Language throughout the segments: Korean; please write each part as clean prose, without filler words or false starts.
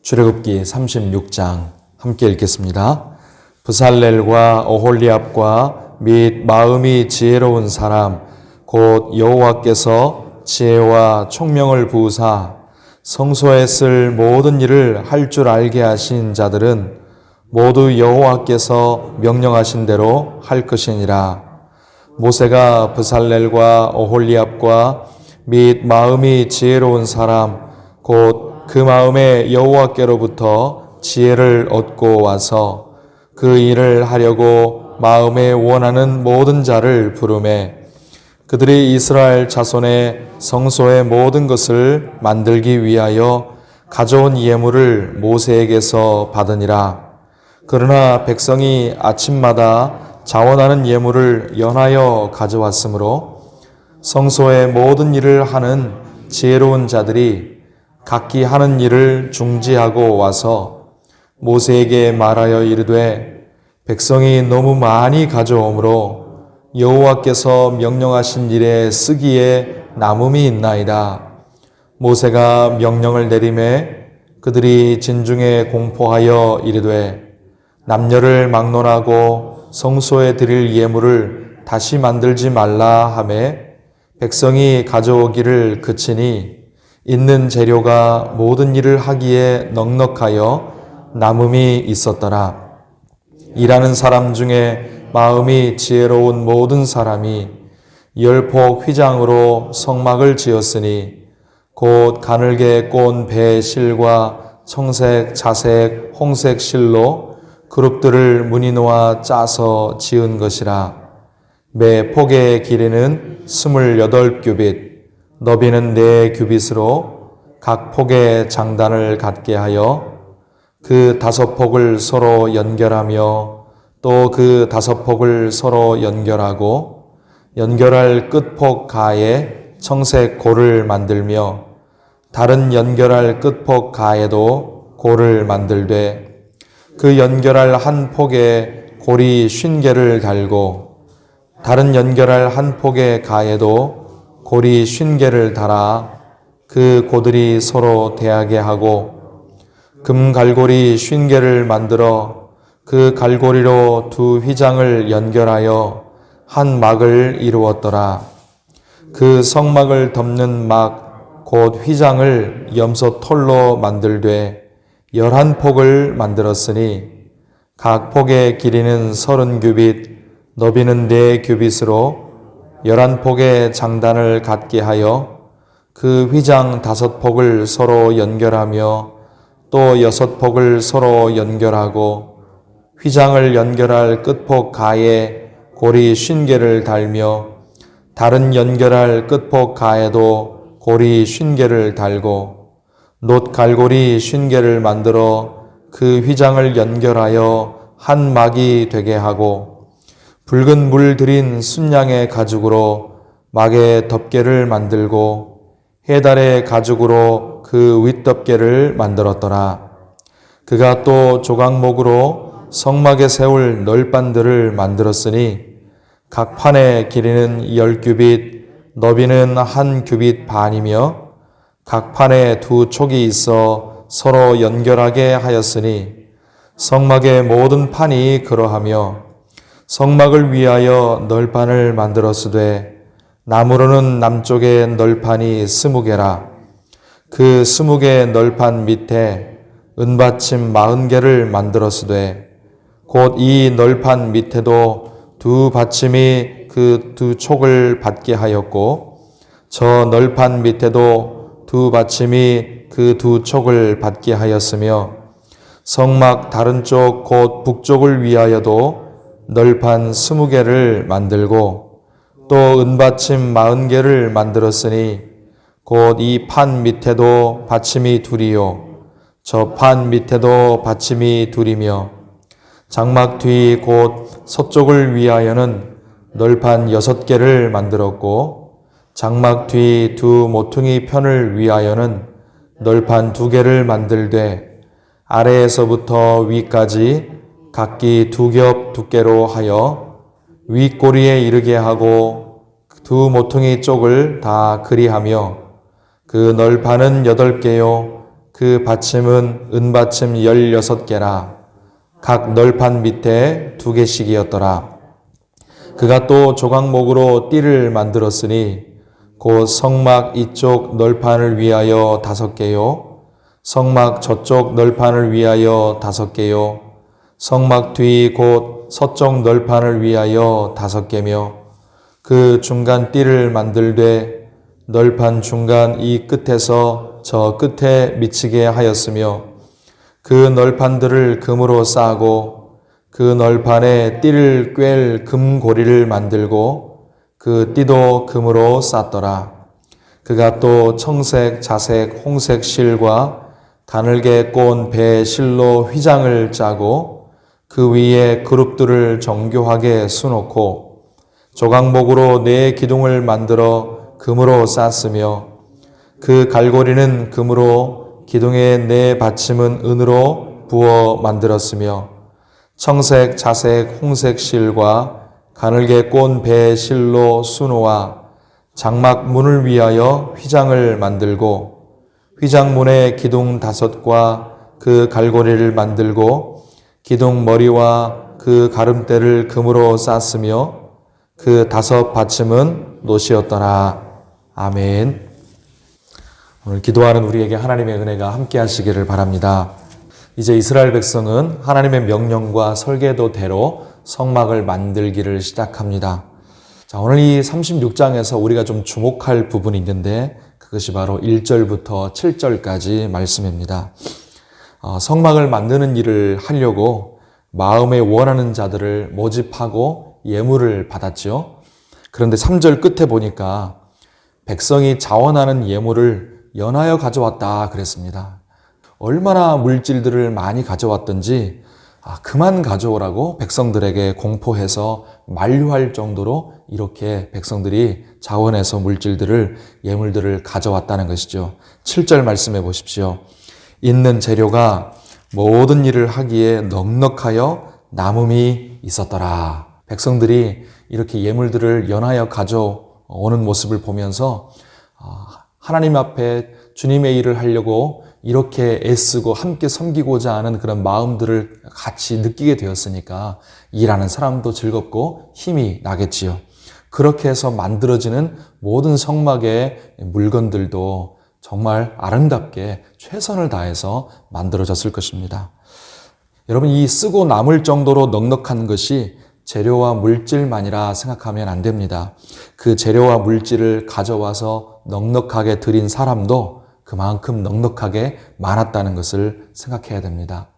출애굽기 36장 함께 읽겠습니다. 브살렐과 오홀리압과 및 마음이 지혜로운 사람 곧 여호와께서 지혜와 총명을 부으사 성소에 쓸 모든 일을 할 줄 알게 하신 자들은 모두 여호와께서 명령하신 대로 할 것이니라. 모세가 브살렐과 오홀리압과 및 마음이 지혜로운 사람 곧 그 마음에 여호와께로부터 지혜를 얻고 와서 그 일을 하려고 마음에 원하는 모든 자를 부르매 그들이 이스라엘 자손의 성소의 모든 것을 만들기 위하여 가져온 예물을 모세에게서 받으니라. 그러나 백성이 아침마다 자원하는 예물을 연하여 가져왔으므로 성소의 모든 일을 하는 지혜로운 자들이 각기 하는 일을 중지하고 와서 모세에게 말하여 이르되 백성이 너무 많이 가져오므로 여호와께서 명령하신 일에 쓰기에 남음이 있나이다. 모세가 명령을 내리매 그들이 진중에 공포하여 이르되 남녀를 막론하고 성소에 드릴 예물을 다시 만들지 말라 하매 백성이 가져오기를 그치니 있는 재료가 모든 일을 하기에 넉넉하여 남음이 있었더라. 일하는 사람 중에 마음이 지혜로운 모든 사람이 10폭 휘장으로 성막을 지었으니 곧 가늘게 꼰 배 실과 청색, 자색, 홍색 실로 그룹들을 무늬 놓아 짜서 지은 것이라. 매 폭의 길이는 28규빗, 너비는 4규빗으로 각 폭에 장단을 갖게 하여 그 5폭을 서로 연결하며 또 그 5폭을 서로 연결하고 연결할 끝폭 가에 청색 골을 만들며 다른 연결할 끝폭 가에도 골을 만들되 그 연결할 한 폭에 골이 50개를 달고 다른 연결할 한 폭의 가에도 골이 50개를 달아 그 고들이 서로 대하게 하고 금 갈고리 50개를 만들어 그 갈고리로 2 휘장을 연결하여 한 막을 이루었더라. 그 성막을 덮는 막 곧 휘장을 염소 털로 만들되 11폭을 만들었으니 각 폭의 길이는 30규빗, 너비는 4규빗으로 11폭의 장단을 갖게 하여 그 휘장 5폭을 서로 연결하며 또 6폭을 서로 연결하고 휘장을 연결할 끝폭 가에 골이 50개를 달며 다른 연결할 끝폭 가에도 골이 50개를 달고 놋 갈고리 50개를 만들어 그 휘장을 연결하여 한 막이 되게 하고 붉은 물 들인 순양의 가죽으로 막의 덮개를 만들고 해달의 가죽으로 그 윗덮개를 만들었더라. 그가 또 조각목으로 성막에 세울 널판들을 만들었으니 각 판의 길이는 10규빗, 너비는 1규빗 반이며 각 판에 2 촉이 있어 서로 연결하게 하였으니 성막의 모든 판이 그러하며 성막을 위하여 널판을 만들었으되 나무로는 남쪽에 널판이 20개라. 그 20개 널판 밑에 은받침 40개를 만들었으되 곧 이 널판 밑에도 2 받침이 그 2 촉을 받게 하였고 저 널판 밑에도 2 받침이 그 2 촉을 받게 하였으며 성막 다른 쪽 곧 북쪽을 위하여도 널판 20개를 만들고 또 은받침 40개를 만들었으니 곧 이 판 밑에도 받침이 2이요 저 판 밑에도 받침이 2이며 장막 뒤 곧 서쪽을 위하여는 널판 6개를 만들었고 장막 뒤 2 모퉁이 편을 위하여는 널판 2개를 만들되 아래에서부터 위까지 각기 2겹 두께로 하여 윗꼬리에 이르게 하고 2 모퉁이 쪽을 다 그리하며 그 널판은 8개요 그 받침은 은받침 16개라. 각 널판 밑에 2개씩이었더라. 그가 또 조각목으로 띠를 만들었으니 곧 성막 이쪽 널판을 위하여 5개요. 성막 저쪽 널판을 위하여 5개요. 성막 뒤 곧 서쪽 널판을 위하여 5개며 그 중간 띠를 만들되 널판 중간 이 끝에서 저 끝에 미치게 하였으며 그 널판들을 금으로 싸고 그 널판에 띠를 꿰 금고리를 만들고 그 띠도 금으로 쌌더라. 그가 또 청색, 자색, 홍색 실과 가늘게 꼰 배 실로 휘장을 짜고 그 위에 그룹들을 정교하게 수놓고 조각목으로 4기둥을 만들어 금으로 쌌으며 그 갈고리는 금으로 기둥의 4받침은 은으로 부어 만들었으며 청색, 자색, 홍색 실과 가늘게 꼰 배 실로 수놓아 장막 문을 위하여 휘장을 만들고 휘장문에 기둥 5과 그 갈고리를 만들고 기둥 머리와 그 가름대를 금으로 쌌으며 그 5받침은 놋이었더라. 아멘. 오늘 기도하는 우리에게 하나님의 은혜가 함께 하시기를 바랍니다. 이제 이스라엘 백성은 하나님의 명령과 설계도대로 성막을 만들기를 시작합니다. 자, 오늘 이 36장에서 우리가 좀 주목할 부분이 있는데 그것이 바로 1절부터 7절까지 말씀입니다. 성막을 만드는 일을 하려고 마음에 원하는 자들을 모집하고 예물을 받았죠. 그런데 3절 끝에 보니까 백성이 자원하는 예물을 연하여 가져왔다 그랬습니다. 얼마나 물질들을 많이 가져왔던지 그만 가져오라고 백성들에게 공포해서 만류할 정도로 이렇게 백성들이 자원해서 물질들을 예물들을 가져왔다는 것이죠. 7절 말씀해 보십시오. 있는 재료가 모든 일을 하기에 넉넉하여 남음이 있었더라. 백성들이 이렇게 예물들을 연하여 가져오는 모습을 보면서 하나님 앞에 주님의 일을 하려고 이렇게 애쓰고 함께 섬기고자 하는 그런 마음들을 같이 느끼게 되었으니까 일하는 사람도 즐겁고 힘이 나겠지요. 그렇게 해서 만들어지는 모든 성막의 물건들도 정말 아름답게 최선을 다해서 만들어졌을 것입니다. 여러분, 이 쓰고 남을 정도로 넉넉한 것이 재료와 물질만이라 생각하면 안 됩니다. 그 재료와 물질을 가져와서 넉넉하게 드린 사람도 그만큼 넉넉하게 많았다는 것을 생각해야 됩니다.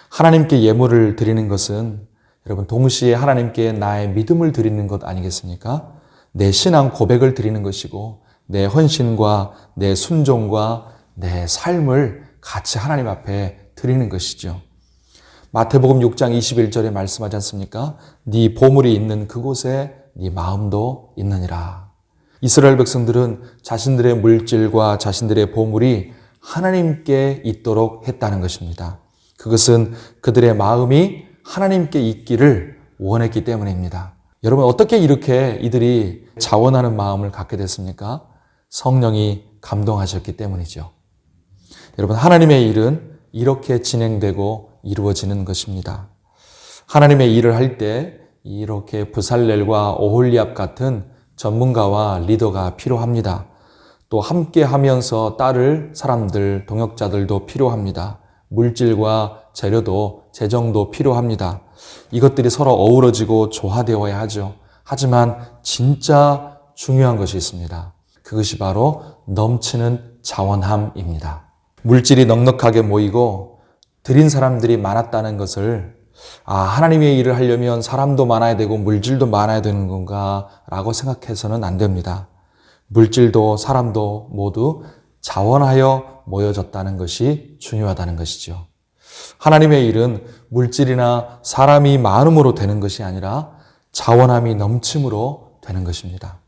하나님께 예물을 드리는 것은 여러분 동시에 하나님께 나의 믿음을 드리는 것 아니겠습니까? 내 신앙 고백을 드리는 것이고 내 헌신과 내 순종과 내 삶을 같이 하나님 앞에 드리는 것이죠. 마태복음 6장 21절에 말씀하지 않습니까? 네 보물이 있는 그곳에 네 마음도 있느니라. 이스라엘 백성들은 자신들의 물질과 자신들의 보물이 하나님께 있도록 했다는 것입니다. 그것은 그들의 마음이 하나님께 있기를 원했기 때문입니다. 여러분, 어떻게 이렇게 이들이 자원하는 마음을 갖게 됐습니까? 성령이 감동하셨기 때문이죠. 여러분, 하나님의 일은 이렇게 진행되고 이루어지는 것입니다. 하나님의 일을 할 때 이렇게 브살렐과 오홀리압 같은 전문가와 리더가 필요합니다. 또 함께 하면서 따를 사람들, 동역자들도 필요합니다. 물질과 재료도, 재정도 필요합니다. 이것들이 서로 어우러지고 조화되어야 하죠. 하지만 진짜 중요한 것이 있습니다. 그것이 바로 넘치는 자원함입니다. 물질이 넉넉하게 모이고 드린 사람들이 많았다는 것을 하나님의 일을 하려면 사람도 많아야 되고 물질도 많아야 되는 건가 라고 생각해서는 안 됩니다. 물질도 사람도 모두 자원하여 모여졌다는 것이 중요하다는 것이죠. 하나님의 일은 물질이나 사람이 많음으로 되는 것이 아니라 자원함이 넘침으로 되는 것입니다.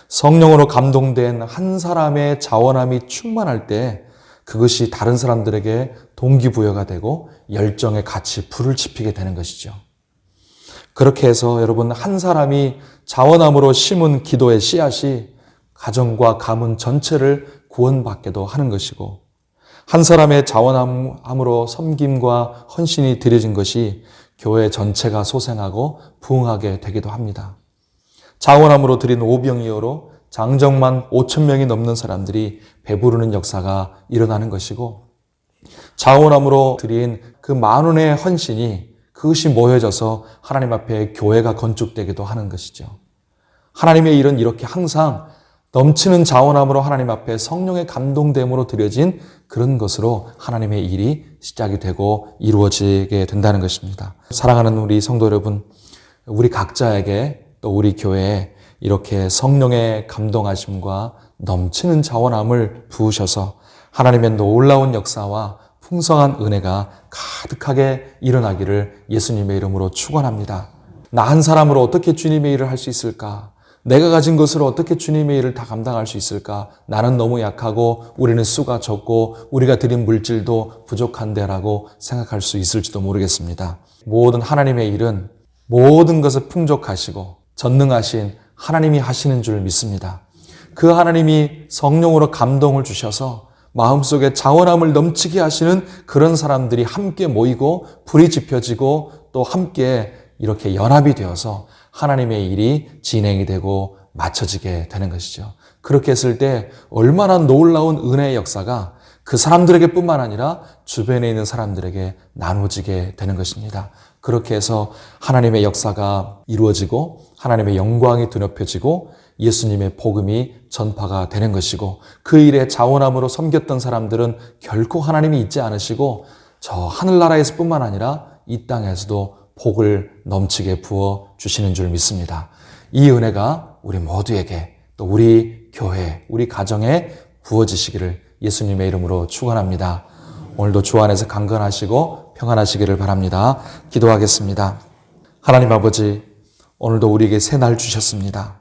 성령으로 감동된 한 사람의 자원함이 충만할 때 그것이 다른 사람들에게 동기부여가 되고 열정에 같이 불을 지피게 되는 것이죠. 그렇게 해서 여러분, 한 사람이 자원함으로 심은 기도의 씨앗이 가정과 가문 전체를 구원받게도 하는 것이고, 한 사람의 자원함으로 섬김과 헌신이 드려진 것이 교회 전체가 소생하고 부흥하게 되기도 합니다. 자원함으로 드린 오병이어로 장정만 5천 명이 넘는 사람들이 배부르는 역사가 일어나는 것이고, 자원함으로 드린 그 만원의 헌신이 그것이 모여져서 하나님 앞에 교회가 건축되기도 하는 것이죠. 하나님의 일은 이렇게 항상 넘치는 자원함으로 하나님 앞에 성령의 감동됨으로 드려진 그런 것으로 하나님의 일이 시작이 되고 이루어지게 된다는 것입니다. 사랑하는 우리 성도 여러분, 우리 각자에게 또 우리 교회에 이렇게 성령의 감동하심과 넘치는 자원함을 부으셔서 하나님의 놀라운 역사와 풍성한 은혜가 가득하게 일어나기를 예수님의 이름으로 축원합니다. 나 한 사람으로 어떻게 주님의 일을 할 수 있을까? 내가 가진 것으로 어떻게 주님의 일을 다 감당할 수 있을까? 나는 너무 약하고 우리는 수가 적고 우리가 드린 물질도 부족한데라고 생각할 수 있을지도 모르겠습니다. 모든 하나님의 일은 모든 것을 풍족하시고 전능하신 하나님이 하시는 줄 믿습니다. 그 하나님이 성령으로 감동을 주셔서 마음속에 자원함을 넘치게 하시는 그런 사람들이 함께 모이고 불이 지펴지고 또 함께 이렇게 연합이 되어서 하나님의 일이 진행이 되고 맞춰지게 되는 것이죠. 그렇게 했을 때 얼마나 놀라운 은혜의 역사가 그 사람들에게 뿐만 아니라 주변에 있는 사람들에게 나눠지게 되는 것입니다. 그렇게 해서 하나님의 역사가 이루어지고 하나님의 영광이 드높여지고 예수님의 복음이 전파가 되는 것이고, 그 일에 자원함으로 섬겼던 사람들은 결코 하나님이 잊지 않으시고 저 하늘나라에서 뿐만 아니라 이 땅에서도 복을 넘치게 부어 주시는 줄 믿습니다. 이 은혜가 우리 모두에게 또 우리 교회, 우리 가정에 부어지시기를 예수님의 이름으로 축원합니다. 오늘도 주 안에서 강건하시고 평안하시기를 바랍니다. 기도하겠습니다. 하나님 아버지, 오늘도 우리에게 새 날 주셨습니다.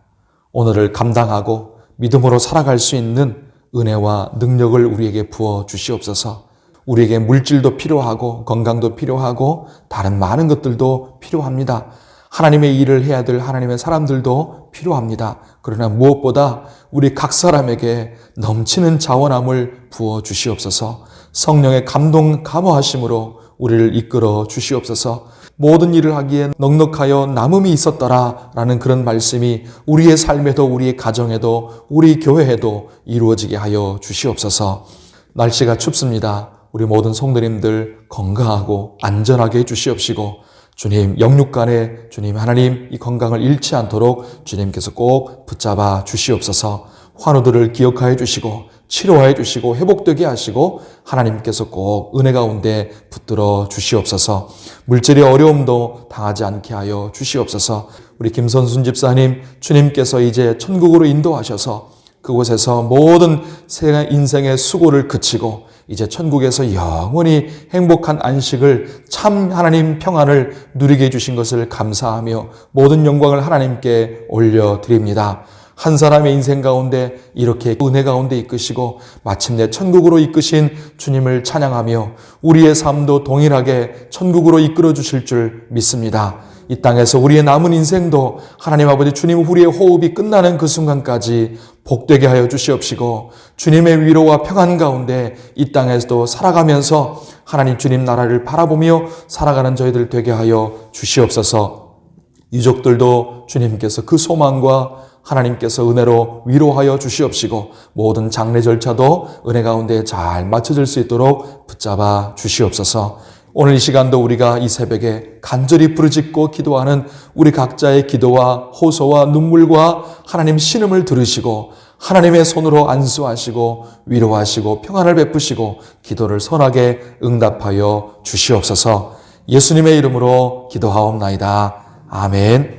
오늘을 감당하고 믿음으로 살아갈 수 있는 은혜와 능력을 우리에게 부어 주시옵소서. 우리에게 물질도 필요하고 건강도 필요하고 다른 많은 것들도 필요합니다. 하나님의 일을 해야 될 하나님의 사람들도 필요합니다. 그러나 무엇보다 우리 각 사람에게 넘치는 자원함을 부어 주시옵소서. 성령의 감동 감화하심으로 우리를 이끌어 주시옵소서. 모든 일을 하기에 넉넉하여 남음이 있었더라 라는 그런 말씀이 우리의 삶에도 우리의 가정에도 우리 교회에도 이루어지게 하여 주시옵소서. 날씨가 춥습니다. 우리 모든 성도님들 건강하고 안전하게 해주시옵시고, 주님 영육간에 주님 하나님 이 건강을 잃지 않도록 주님께서 꼭 붙잡아 주시옵소서. 환우들을 기억하여 주시고 치료하여 주시고 회복되게 하시고 하나님께서 꼭 은혜 가운데 붙들어 주시옵소서. 물질의 어려움도 당하지 않게 하여 주시옵소서. 우리 김선순 집사님, 주님께서 이제 천국으로 인도하셔서 그곳에서 모든 인생의 수고를 그치고 이제 천국에서 영원히 행복한 안식을, 참 하나님 평안을 누리게 해주신 것을 감사하며 모든 영광을 하나님께 올려드립니다. 한 사람의 인생 가운데 이렇게 은혜 가운데 이끄시고 마침내 천국으로 이끄신 주님을 찬양하며 우리의 삶도 동일하게 천국으로 이끌어 주실 줄 믿습니다. 이 땅에서 우리의 남은 인생도 하나님 아버지 주님 우리의 호흡이 끝나는 그 순간까지 복되게 하여 주시옵시고, 주님의 위로와 평안 가운데 이 땅에서도 살아가면서 하나님 주님 나라를 바라보며 살아가는 저희들 되게 하여 주시옵소서. 유족들도 주님께서 그 소망과 하나님께서 은혜로 위로하여 주시옵시고 모든 장례 절차도 은혜 가운데 잘 맞춰질 수 있도록 붙잡아 주시옵소서. 오늘 이 시간도 우리가 이 새벽에 간절히 부르짖고 기도하는 우리 각자의 기도와 호소와 눈물과 하나님 신음을 들으시고 하나님의 손으로 안수하시고 위로하시고 평안을 베푸시고 기도를 선하게 응답하여 주시옵소서. 예수님의 이름으로 기도하옵나이다. 아멘.